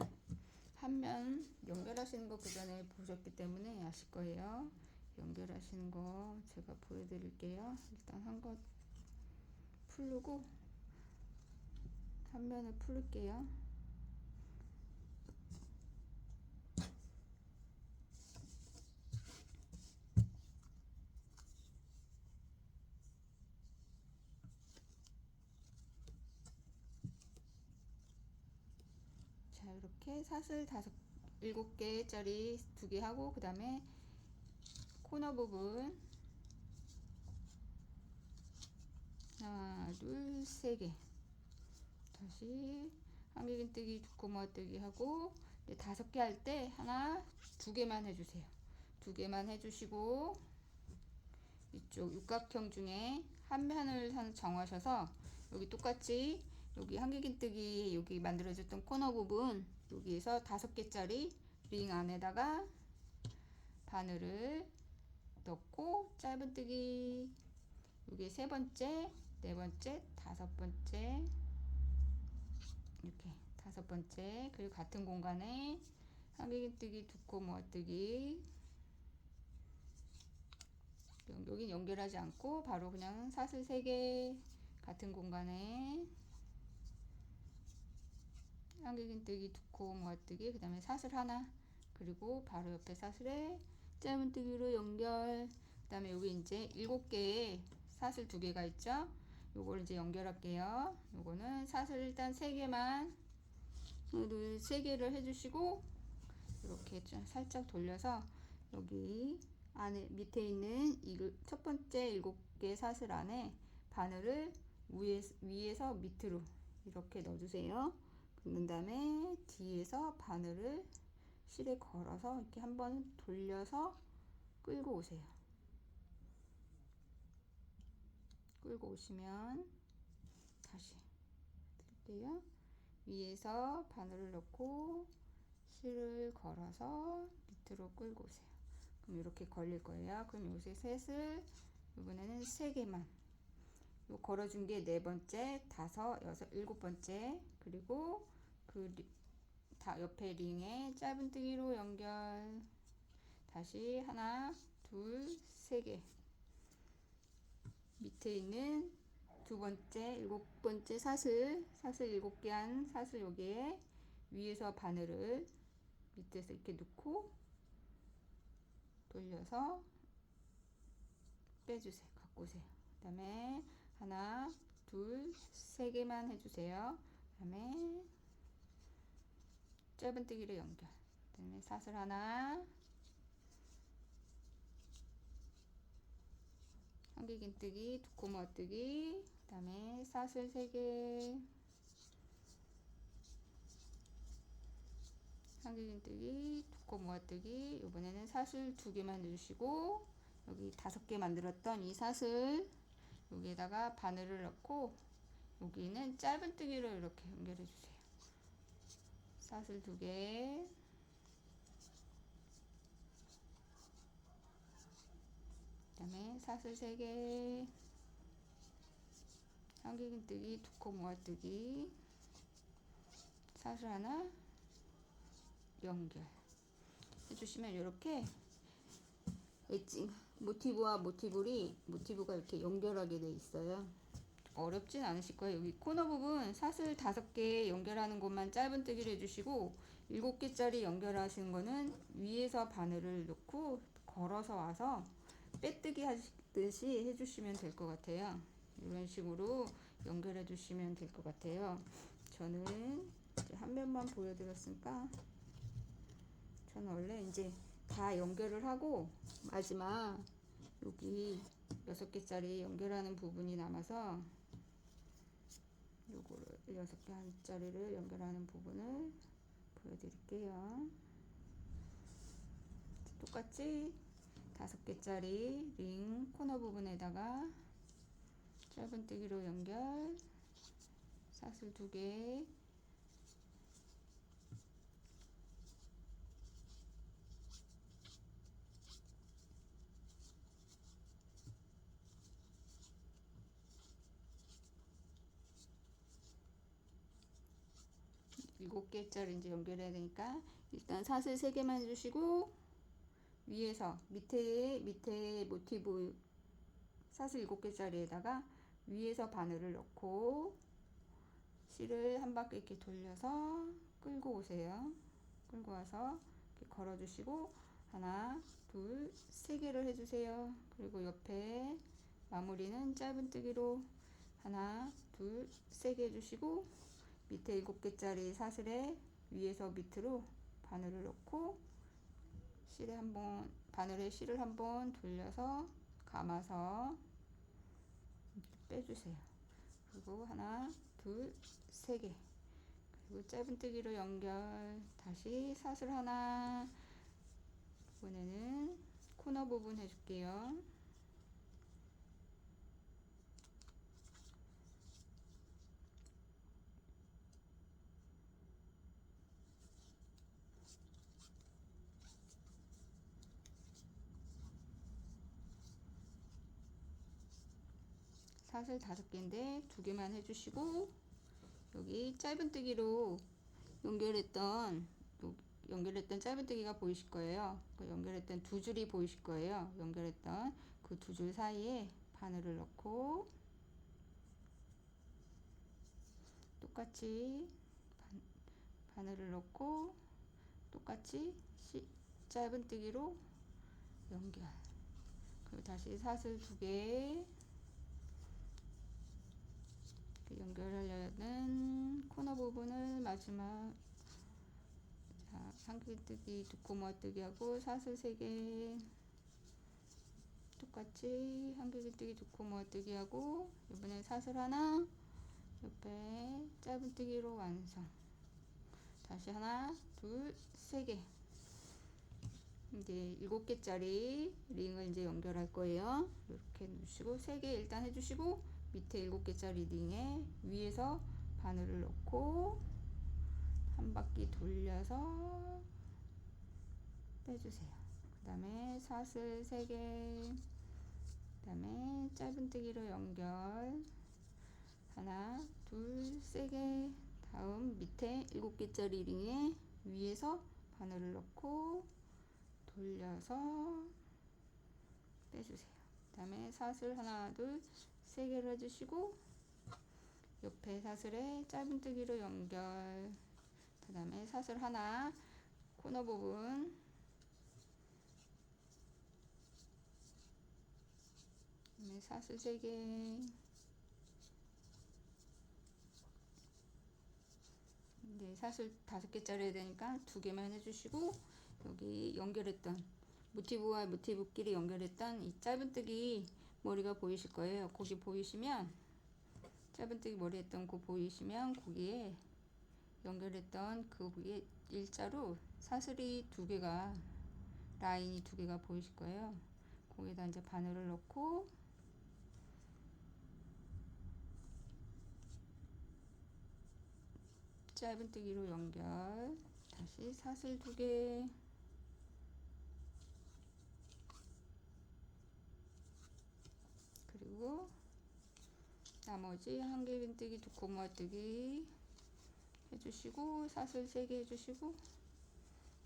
한 면 연결하시는 거 그 전에 보셨기 때문에 아실 거예요. 연결하시는 거 제가 보여드릴게요. 일단 한 거 풀고 한 면을 풀게요. 자, 이렇게 사슬 7개짜리 2개 하고 그 다음에 코너 부분 하나, 둘, 3개 다시 한길긴뜨기, 두코모뜨기 하고 5개 할 때 하나, 2개만 해주세요. 2개만 해주시고 이쪽 육각형 중에 한 면을 정하셔서 여기 똑같이 여기 한길긴뜨기 여기 만들어졌던 코너 부분 여기에서 5개짜리 링 안에다가 바늘을 넣고 짧은뜨기 여기 3번째, 4번째, 5번째 이렇게 5번째 그리고 같은 공간에 한길긴뜨기, 두코모뜨기 여긴 연결하지 않고 바로 그냥 사슬 3개 같은 공간에 한길긴뜨기, 두코모뜨기 그 다음에 사슬 하나 그리고 바로 옆에 사슬에 짧은뜨기로 연결 그 다음에 여기 이제 7개의 사슬 2개가 있죠. 요걸 이제 연결할게요. 요거는 사슬 일단 3개만 3개를 해주시고 이렇게 좀 살짝 돌려서 여기 안에 밑에 있는 첫 번째 7개 사슬 안에 바늘을 위에서 밑으로 이렇게 넣어주세요. 그런 다음에 뒤에서 바늘을 실에 걸어서 이렇게 한번 돌려서 끌고 오세요. 끌고 오시면 다시 들게요. 위에서 바늘을 넣고 실을 걸어서 밑으로 끌고 오세요. 그럼 이렇게 걸릴 거예요. 그럼 요새 셋을 이번에는 3개만 요 걸어준 게 4번째, 5, 6, 7번째 그리고 그 옆에 링에 짧은뜨기로 연결 다시 하나, 둘, 3개 밑에 있는 2번째, 7번째 사슬 7개 한 사슬 여기에 위에서 바늘을 밑에서 이렇게 넣고 돌려서 빼주세요. 갖고 오세요. 그 다음에 하나, 둘, 3개만 해주세요. 그 다음에 짧은뜨기로 연결 그 다음에 사슬 하나 한길긴뜨기, 두코모뜨기 그 다음에 사슬 3개 한길긴뜨기, 두코모뜨기 이번에는 사슬 2개만 넣으시고 여기 5개 만들었던 이 사슬 여기에다가 바늘을 넣고 여기는 짧은뜨기로 이렇게 연결해 주세요. 사슬 2개 그 다음에 사슬 3개 한길긴뜨기, 두코모뜨기 사슬 하나 연결 해주시면 이렇게 엣징 모티브와 모티브가 이렇게 연결하게 돼 있어요. 어렵진 않으실 거예요. 여기 코너 부분 사슬 5개 연결하는 것만 짧은뜨기를 해주시고 7개짜리 연결하시는 거는 위에서 바늘을 넣고 걸어서 와서 빼뜨기 듯이 해주시면 될 것 같아요. 이런 식으로 연결해 주시면 될 것 같아요. 저는 이제 한 면만 보여드렸으니까 저는 원래 이제 다 연결을 하고 마지막 여기 6개짜리 연결하는 부분이 남아서 요거를 6개짜리를 연결하는 부분을 보여드릴게요. 똑같이 5개짜리 링 코너 부분에다가 짧은뜨기로 연결, 사슬 2개, 일곱 개짜리 이제 연결해야 되니까 일단 사슬 3개만 해주시고 위에서 밑에 모티브 사슬 7개짜리에다가 위에서 바늘을 넣고 실을 한 바퀴 이렇게 돌려서 끌고 오세요. 끌고 와서 이렇게 걸어주시고 하나, 둘, 3개를 해주세요. 그리고 옆에 마무리는 짧은뜨기로 하나, 둘, 3개 해주시고 밑에 7개짜리 사슬에 위에서 밑으로 바늘을 넣고 실에 한번 바늘에 실을 한번 돌려서 감아서 빼주세요. 그리고 하나, 둘, 3개. 그리고 짧은뜨기로 연결. 다시 사슬 하나. 이번에는 코너 부분 해줄게요. 사슬 5개인데 2개만 해주시고 여기 짧은뜨기로 연결했던 짧은뜨기가 보이실 거예요. 연결했던 2줄이 보이실 거예요. 연결했던 그 2줄 사이에 바늘을 넣고 똑같이 바늘을 넣고 똑같이 짧은뜨기로 연결. 그리고 다시 사슬 2개 연결하려는 코너 부분을 마지막 한길뜨기, 두코모아뜨기 하고 사슬 3개 똑같이 한길뜨기, 두코모아뜨기 하고 이번엔 사슬 하나 옆에 짧은뜨기로 완성. 다시 하나, 둘, 3개. 이제 7개짜리 링을 이제 연결할 거예요. 이렇게 놓으시고 3개 일단 해주시고 밑에 7개짜리 링에 위에서 바늘을 넣고 한 바퀴 돌려서 빼주세요. 그 다음에 사슬 3개, 그 다음에 짧은뜨기로 연결 하나, 둘, 3개. 다음 밑에 7개짜리 링에 위에서 바늘을 넣고 돌려서 빼주세요. 그 다음에 사슬 하나, 둘, 3개를 해주시고 옆에 사슬에 짧은뜨기로 연결. 그 다음에 사슬 하나 코너 부분 그다음에 사슬 3개. 네, 사슬 5개짜리 해야 되니까 2개만 해주시고 여기 연결했던 모티브와 모티브끼리 연결했던 이 짧은뜨기 머리가 보이실 거예요. 거기 보이시면 짧은뜨기 머리 했던 거 보이시면 거기에 연결했던 그 위에 일자로 사슬이 2개가 라인이 2개가 보이실 거예요. 거기다 이제 바늘을 넣고 짧은뜨기로 연결. 다시 사슬 2개. 그리고 나머지 한길긴뜨기, 두코모아뜨기 해주시고 사슬 3개 해주시고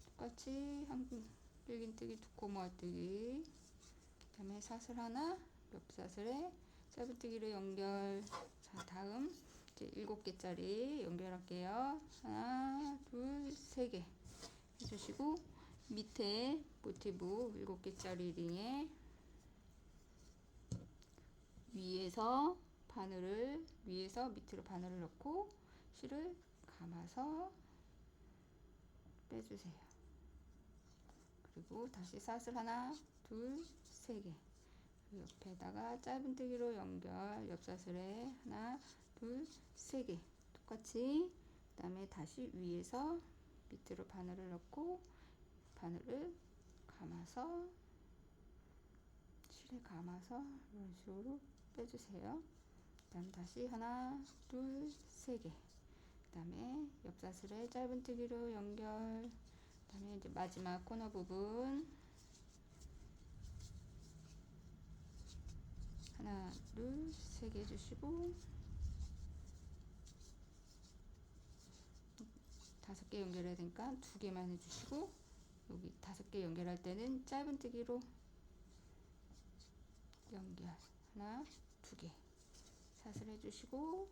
똑같이 한길긴뜨기, 두코모아뜨기 그 다음에 사슬 하나 옆 사슬에 짧은뜨기로 연결. 자, 다음 이제 7개짜리 연결할게요. 하나, 둘, 3개 해주시고 밑에 모티브 7개짜리 링에 위에서 바늘을 위에서 밑으로 바늘을 넣고 실을 감아서 빼주세요. 그리고 다시 사슬 하나, 둘, 세 개. 옆에다가 짧은뜨기로 연결, 옆사슬에 하나, 둘, 세 개. 똑같이. 그 다음에 다시 위에서 밑으로 바늘을 넣고 바늘을 감아서 실에 감아서 이런 식으로 빼주세요. 그 다음 다시 하나, 둘, 세 개. 그 다음에 옆사슬에 짧은뜨기로 연결. 그 다음에 이제 마지막 코너 부분 하나, 둘, 세 개 해주시고 5개 연결해야 되니까 2개만 해주시고 여기 5개 연결할 때는 짧은뜨기로 연결 하나, 2개 사슬 해주시고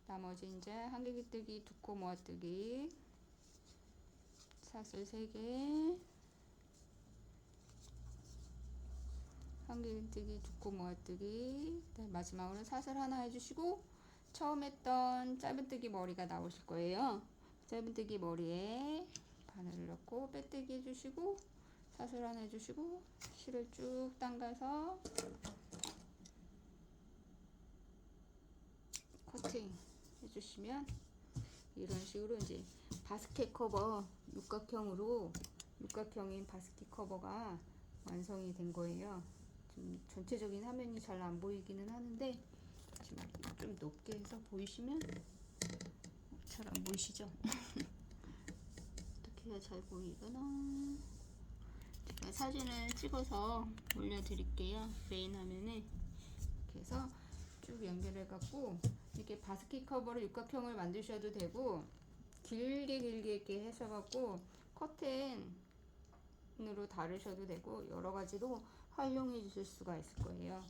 나머지 이제 한길기뜨기, 2코 모아뜨기 사슬 3개 한길기뜨기, 2코 모아뜨기 마지막으로 사슬 하나 해주시고 처음 했던 짧은뜨기 머리가 나오실 거예요. 짧은뜨기 머리에 바늘을 넣고 빼뜨기 해주시고 사슬 하나 해주시고 실을 쭉 당가서 커팅 해주시면 이런 식으로 이제 바스켓 커버 육각형인 바스켓 커버가 완성이 된 거예요. 좀 전체적인 화면이 잘 안 보이기는 하는데 지금 좀 높게 해서 보이시면 잘 안 보이시죠? 어떻게 해야 잘 보이려나? 제가 사진을 찍어서 올려드릴게요. 메인 화면에 이렇게 해서 쭉 연결해 갖고 이렇게 바스켓 커버를 육각형을 만드셔도 되고 길게 이렇게 하셔갖고 커튼으로 다루셔도 되고 여러 가지로 활용해 주실 수가 있을 거예요.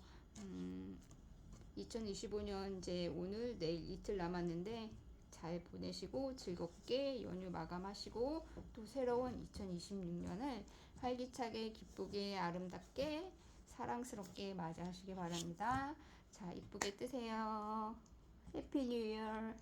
2025년 이제 오늘 내일 이틀 남았는데 잘 보내시고 즐겁게 연휴 마감하시고 또 새로운 2026년을 활기차게 기쁘게 아름답게 사랑스럽게 맞이하시기 바랍니다. 자, 이쁘게 뜨세요. 해피 뉴 이어.